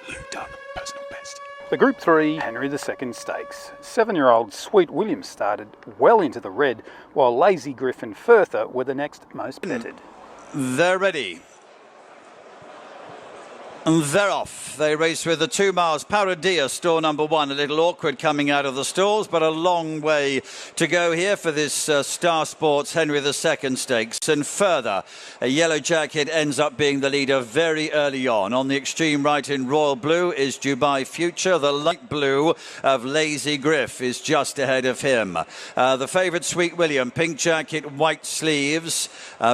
Lubed up, personal best. The Group 3 Henry II Stakes. 7-year-old Sweet William started well into the red, while Lazy Griff and Furthur were the next most betted. They're ready. And they're off. They race with the 2 miles. Paradias, store number 1. A little awkward coming out of the stalls, but a long way to go here for this Star Sports Henry II Stakes. And Further, a yellow jacket ends up being the leader very early on. On the extreme right in royal blue is Dubai Future. The light blue of Lazy Griff is just ahead of him. The favourite Sweet William, pink jacket, white sleeves.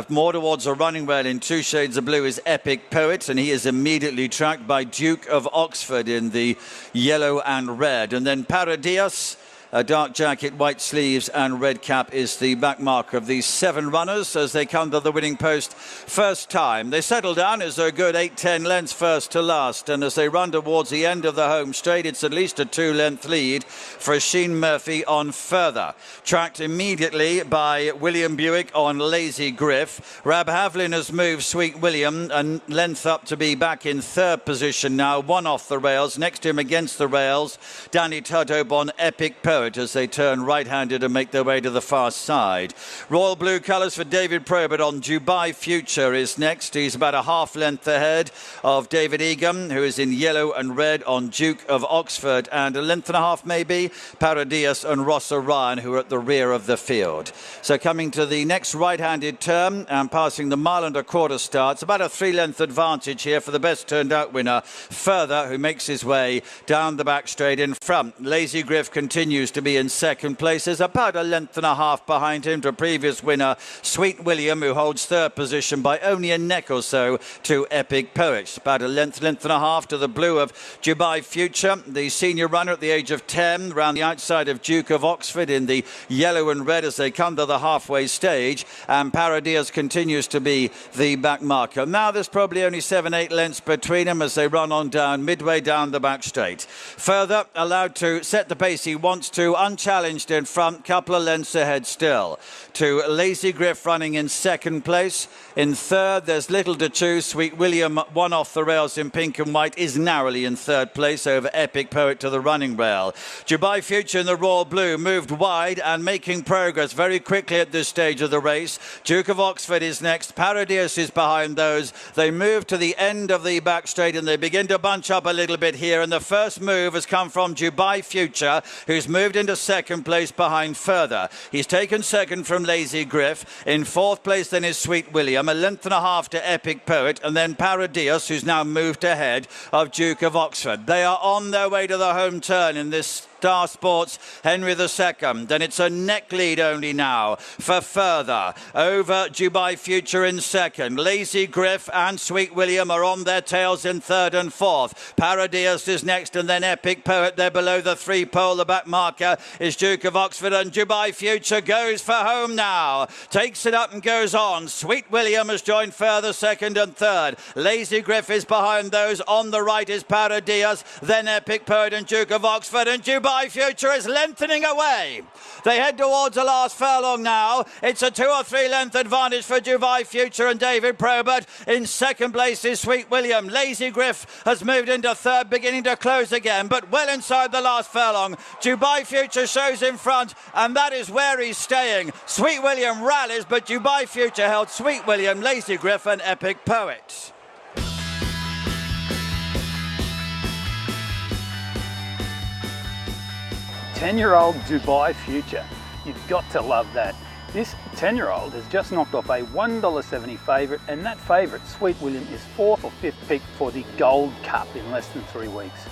More towards a running rail in 2 shades of blue is Epic Poet, and he is immediately tracked by Duke of Oxford in the yellow and red. And then Paradias, a dark jacket, white sleeves and red cap is the back marker of these 7 runners as they come to the winning post first time. They settle down as a good 8-10 lengths first to last, and as they run towards the end of the home straight, it's at least a 2-length lead for Sheen Murphy on Further. Tracked immediately by William Buick on Lazy Griff. Rab Havlin has moved Sweet William a length up to be back in 3rd position now, 1 off the rails. Next to him against the rails, Danny Tudhope on Epic Poet as they turn right-handed and make their way to the far side. Royal blue colours for David Probert on Dubai Future is next. He's about a half length ahead of David Egan, who is in yellow and red on Duke of Oxford, and a length and a half maybe Paradias and Ross Orion, who are at the rear of the field. So coming to the next right-handed turn and passing the 1.25 mile start, it's about a 3-length advantage here for the best turned out winner, Further, who makes his way down the back straight in front. Lazy Griff continues to be in 2nd place. There's about a length and a half behind him to previous winner Sweet William, who holds 3rd position by only a neck or so to Epic Poet. About a length and a half to the blue of Dubai Future, the senior runner at the age of 10, around the outside of Duke of Oxford in the yellow and red as they come to the halfway stage, and Paradias continues to be the back marker. Now there's probably only 7-8 lengths between them as they run on down midway down the back straight. Further allowed to set the pace he wants to, unchallenged in front, couple of lengths ahead still to Lazy Griff running in 2nd place. In 3rd, there's little to choose. Sweet William, 1 off the rails in pink and white, is narrowly in 3rd place over Epic Poet to the running rail. Dubai Future in the royal blue moved wide and making progress very quickly at this stage of the race. Duke of Oxford is next. Paradias is behind those. They move to the end of the back straight and they begin to bunch up a little bit here, and the first move has come from Dubai Future, who's moved into 2nd place behind Further. He's taken 2nd from Lazy Griff. In 4th place then is Sweet William, a length and a half to Epic Poet, and then Paradias, who's now moved ahead of Duke of Oxford. They are on their way to the home turn in this Star Sports Henry II, and it's a neck lead only now for Further over Dubai Future in 2nd. Lazy Griff and Sweet William are on their tails in 3rd and 4th. Paradias is next, and then Epic Poet. They're below the 3 pole. The back marker is Duke of Oxford, and Dubai Future goes for home now. Takes it up and goes on. Sweet William has joined Further 2nd and 3rd. Lazy Griff is behind those. On the right is Paradias, then Epic Poet and Duke of Oxford, and Dubai Future is lengthening away. They head towards the last furlong now. It's a 2 or 3 length advantage for Dubai Future and David Probert. In 2nd place is Sweet William. Lazy Griff has moved into 3rd, beginning to close again, but well inside the last furlong. Dubai Future shows in front, and that is where he's staying. Sweet William rallies, but Dubai Future held Sweet William, Lazy Griff and Epic Poet. Ten-year-old Dubai Future. You've got to love that. This 10-year-old has just knocked off a $1.70 favourite, and that favourite, Sweet William, is 4th or 5th pick for the Gold Cup in less than 3 weeks.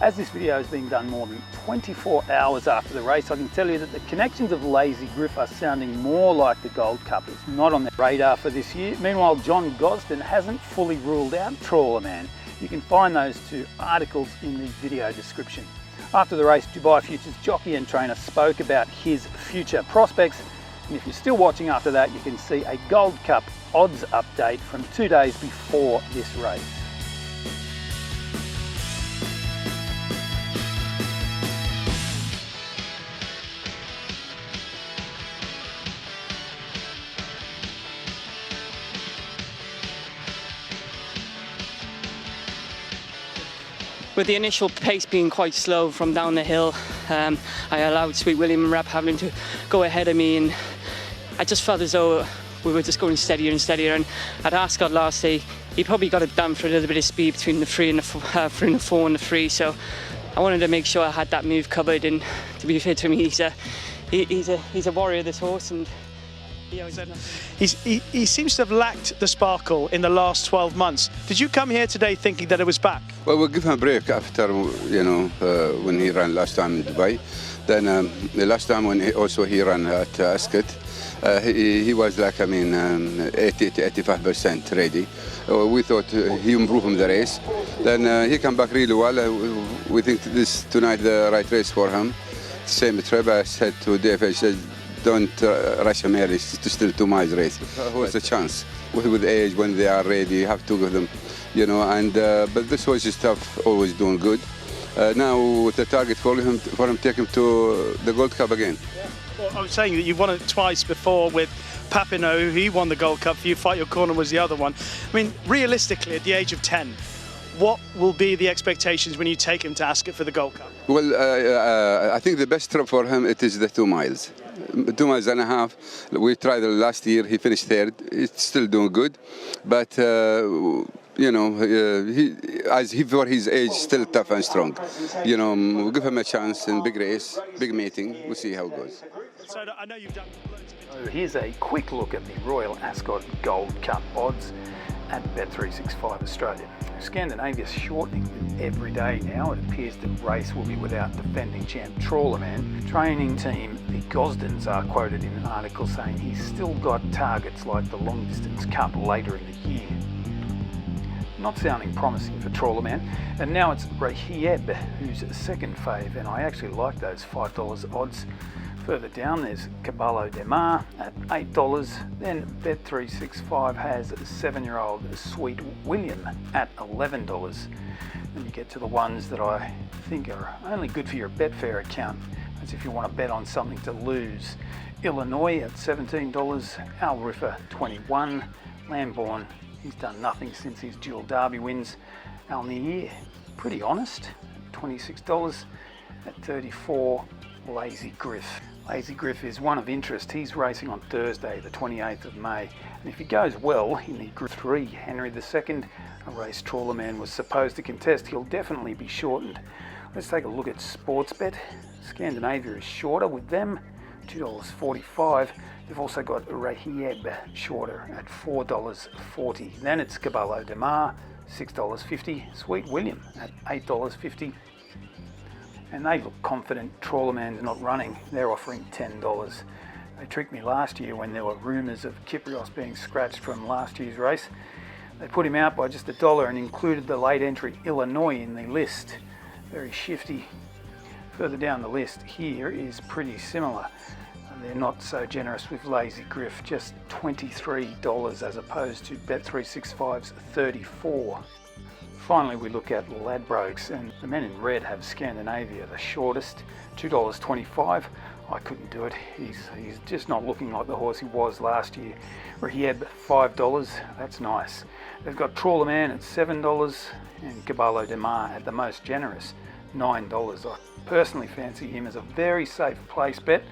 As this video is being done more than 24 hours after the race, I can tell you that the connections of Lazy Griff are sounding more like the Gold Cup. It's not on the radar for this year. Meanwhile, John Gosden hasn't fully ruled out Trawlerman. You can find those 2 articles in the video description. After the race, Dubai Future's jockey and trainer spoke about his future prospects, and if you're still watching after that, you can see a Gold Cup odds update from 2 days before this race. with the initial pace being quite slow from down the hill, I allowed Sweet William and Rap Havlin to go ahead of me, and I just felt as though we were just going steadier and steadier. And at Ascot last day, he probably got it down for a little bit of speed between the 3 and the 4 and the 3. So I wanted to make sure I had that move covered. And to be fair to him, he's a warrior, this horse, and he seems to have lacked the sparkle in the last 12 months. Did you come here today thinking that it was back? Well, we'll give him a break after, when he ran last time in Dubai. Then the last time when he ran at Ascot, he was like, 80 to 85% ready. We thought he improved in the race. Then he came back really well. We think this tonight the right race for him. Same trip, I said to Dave, I said, don't rush him early, it's still 2 miles race. What's the chance? With age, when they are ready, you have to give them, but this horse is tough, always doing good. Now the target for him take him to the Gold Cup again. Yeah. Well, I was saying that you've won it twice before with Papineau. He won the Gold Cup for you. Fight Your Corner was the other one. I mean, realistically, at the age of 10, what will be the expectations when you take him to Ascot for the Gold Cup? Well, I think the best trip for him, it is the 2 miles. 2 miles and a half. We tried it last year, he finished third. He's still doing good, but he for his age, still tough and strong. We'll give him a chance in big race, big meeting. We'll see how it goes. So I know you've done loads of it. Here's a quick look at the Royal Ascot Gold Cup odds at Bet365 Australia. Scandinavia's shortening every day now. It appears the race will be without defending champ Trawlerman. Training team, the Gosdens, are quoted in an article saying he's still got targets like the Long Distance Cup later in the year. Not sounding promising for Trawlerman. And now it's Rahieb who's second fave, and I actually like those $5 odds. Further down there's Caballo de Mar at $8. Then Bet365 has 7-year-old Sweet William at $11. Then you get to the ones that I think are only good for your Betfair account. That's if you want to bet on something to lose. Illinois at $17, Al Riffer $21, Lambourne, he's done nothing since his dual derby wins. Al Nier, pretty honest, $26 at $34. Lazy Griff. Lazy Griff is one of interest. He's racing on Thursday, the 28th of May. And if he goes well in the Group 3, Henry II, a race Trawlerman was supposed to contest, he'll definitely be shortened. Let's take a look at Sportsbet. Scandinavia is shorter with them, $2.45. They've also got Rahieb shorter at $4.40. Then it's Caballo de Mar, $6.50. Sweet William at $8.50. And they look confident. Trawlerman's not running. They're offering $10. They tricked me last year when there were rumours of Kyprios being scratched from last year's race. They put him out by just $1 and included the late entry Illinois in the list. Very shifty. Further down the list here is pretty similar. They're not so generous with Lazy Griff, just $23 as opposed to Bet365's $34. Finally, we look at Ladbrokes, and the men in red have Scandinavia, the shortest, $2.25. I couldn't do it. He's just not looking like the horse he was last year. Rahieb, $5. That's nice. They've got Trawlerman at $7 and Caballo de Mar at the most generous, $9. I personally fancy him as a very safe place bet.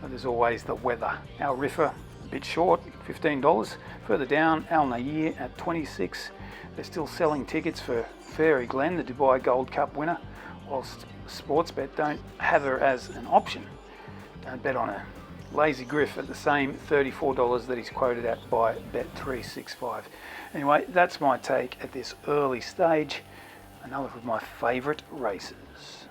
There's always the weather. Al Riffer, a bit short, $15. Further down, Al Nair at $26. They're still selling tickets for Fairy Glen, the Dubai Gold Cup winner, whilst Sportsbet don't have her as an option. Don't bet on her. Lazy Griff at the same $34 that he's quoted at by Bet365. Anyway, that's my take at this early stage. Another of my favourite races.